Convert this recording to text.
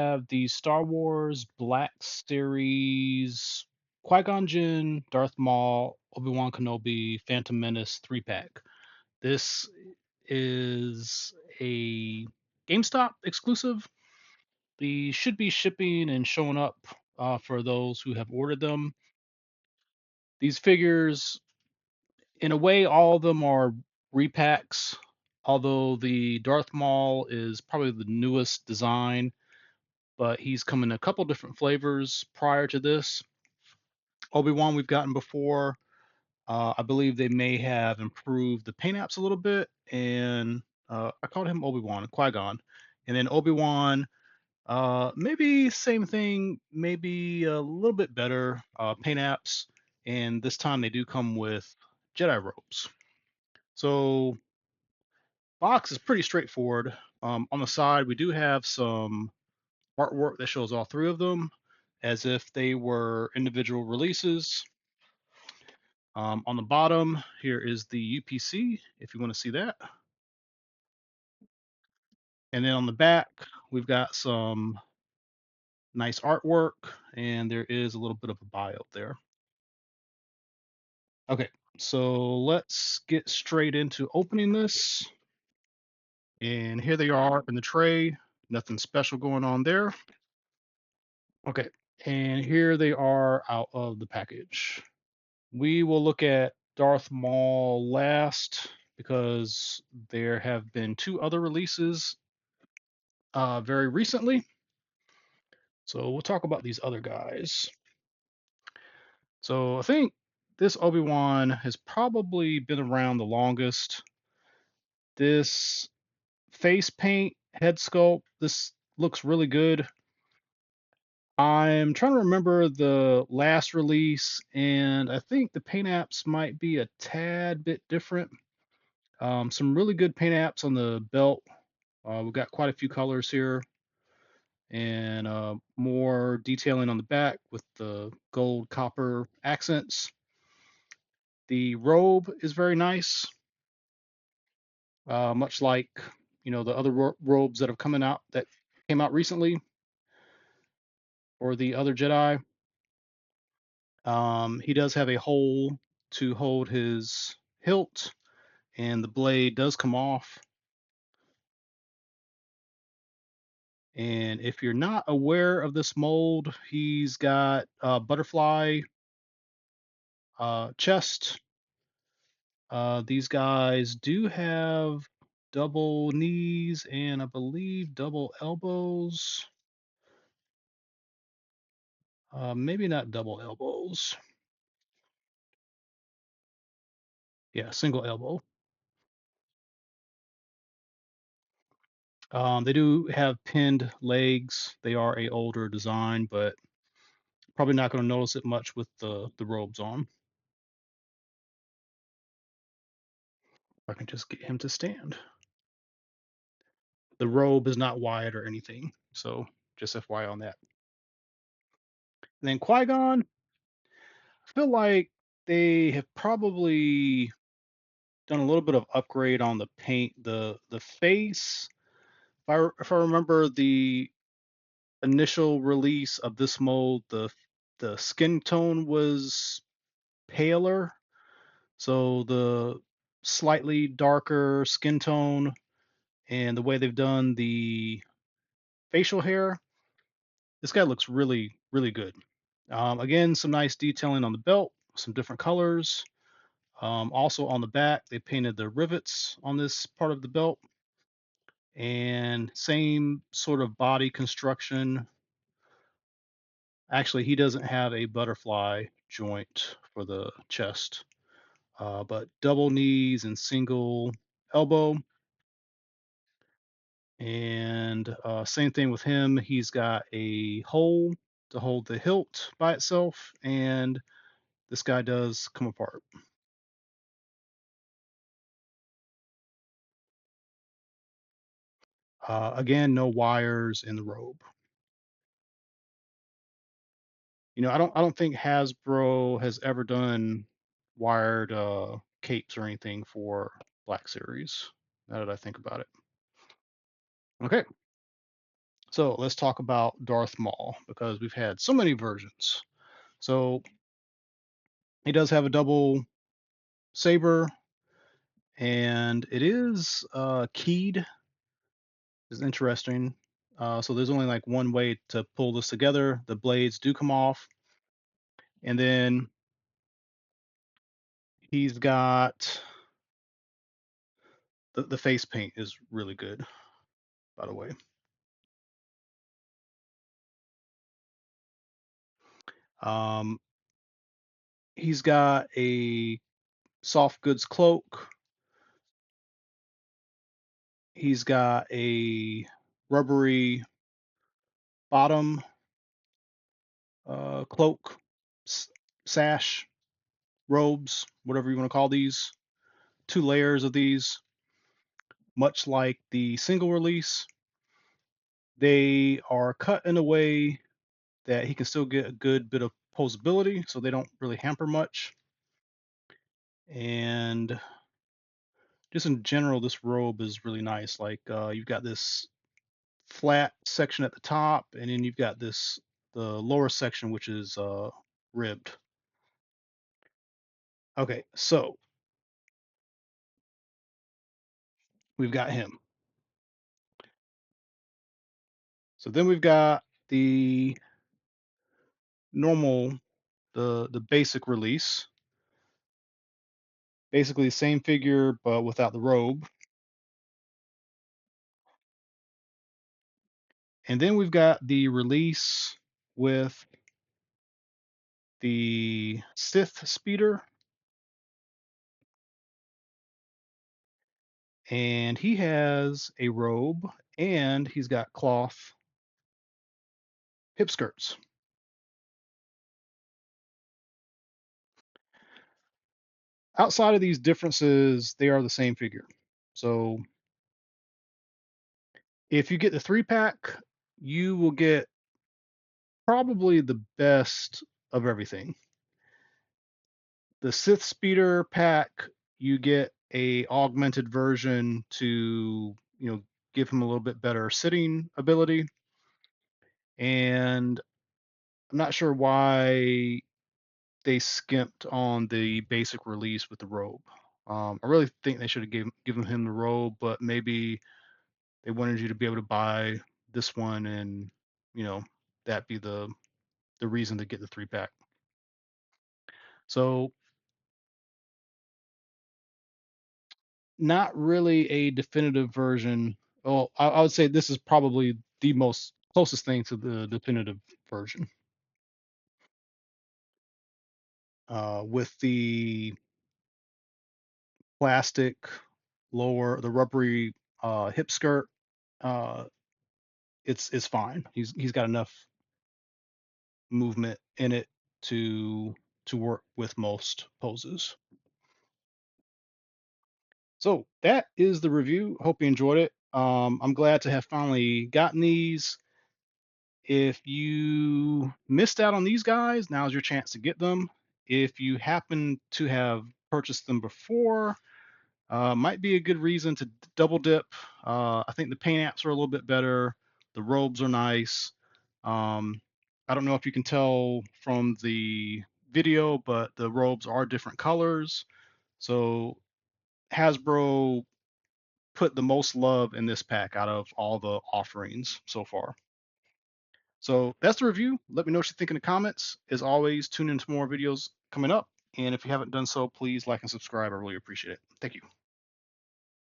have the Star Wars Black Series Qui-Gon Jinn, Darth Maul, Obi-Wan Kenobi, Phantom Menace 3-pack. This is a GameStop exclusive. These should be shipping and showing up for those who have ordered them. These figures, in a way, all of them are repacks, although the Darth Maul is probably the newest design, but he's come in a couple different flavors prior to this. Obi-Wan we've gotten before. I believe they may have improved the paint apps a little bit, and I called him Obi-Wan, Qui-Gon. And then Obi-Wan, maybe same thing, maybe a little bit better paint apps, and this time they do come with Jedi robes. So box is pretty straightforward. On the side, we do have some artwork that shows all three of them as if they were individual releases. On the bottom, here is the UPC, if you want to see that. And then on the back, we've got some nice artwork, and there is a little bit of a bio there. Okay, so let's get straight into opening this. And here they are in the tray. Nothing special going on there. Okay, and here they are out of the package. We will look at Darth Maul last because there have been two other releases very recently. So we'll talk about these other guys. So I think this Obi-Wan has probably been around the longest. This face paint, head sculpt, this looks really good. I'm trying to remember the last release, and I think the paint apps might be a tad bit different. Some really good paint apps on the belt. We've got quite a few colors here, and more detailing on the back with the gold copper accents. The robe is very nice, much like the other robes that have coming out that came out recently, or the other Jedi. He does have a hole to hold his hilt, and the blade does come off. And if you're not aware of this mold, he's got a butterfly chest. These guys do have double knees and I believe double elbows. Maybe not double elbows. Yeah, single elbow. They do have pinned legs. They are a older design, but probably not going to notice it much with the robes on. I can just get him to stand. The robe is not wide or anything, so just FYI on that. And then Qui-Gon, I feel like they have probably done a little bit of upgrade on the paint. The face, if I remember the initial release of this mold, the skin tone was paler. So the slightly darker skin tone and the way they've done the facial hair, this guy looks really, really good. Again, some nice detailing on the belt, some different colors. Also on the back, they painted the rivets on this part of the belt, and same sort of body construction. Actually, he doesn't have a butterfly joint for the chest, but double knees and single elbow. And same thing with him. He's got a hole to hold the hilt by itself, and this guy does come apart. Again, no wires in the robe. I don't think Hasbro has ever done wired capes or anything for Black Series. Now that I think about it. Okay, So let's talk about Darth Maul because we've had so many versions. So he does have a double saber, and it is keyed. Is interesting. So there's only like one way to pull this together. The blades do come off, and then he's got the face paint is really good, by the way. Um, he's got a soft goods cloak. He's got a rubbery bottom cloak, sash, robes, whatever you want to call these. Two layers of these, much like the single release. They are cut in a way that he can still get a good bit of posability, so they don't really hamper much. And just in general, this robe is really nice. Like you've got this flat section at the top, and then you've got the lower section which is ribbed. Okay, so we've got him. So then we've got the normal, the basic release, basically the same figure but without the robe. And then we've got the release with the Sith speeder, and he has a robe and he's got cloth hip skirts. Outside of these differences, they are the same figure. So if you get the 3-pack, you will get probably the best of everything. The Sith speeder pack, you get a augmented version to, give him a little bit better sitting ability. And I'm not sure why they skimped on the basic release with the robe. I really think they should have given him the robe, but maybe they wanted you to be able to buy this one, and you know that be the reason to get the 3-pack. So not really a definitive version. Well, I would say this is probably the most closest thing to the definitive version, with the plastic the rubbery hip skirt. Uh, it's fine. He's got enough movement in it to work with most poses. So that is the review. Hope you enjoyed it. I'm glad to have finally gotten these. If you missed out on these guys, now's your chance to get them. If you happen to have purchased them before, might be a good reason to double dip. I think the paint apps are a little bit better. The robes are nice. Um, I don't know if you can tell from the video, but the robes are different colors. So Hasbro put the most love in this pack out of all the offerings so far. So that's the review. Let me know what you think in the comments. As always, tune into more videos coming up. And if you haven't done so, please like and subscribe. I really appreciate it. Thank you.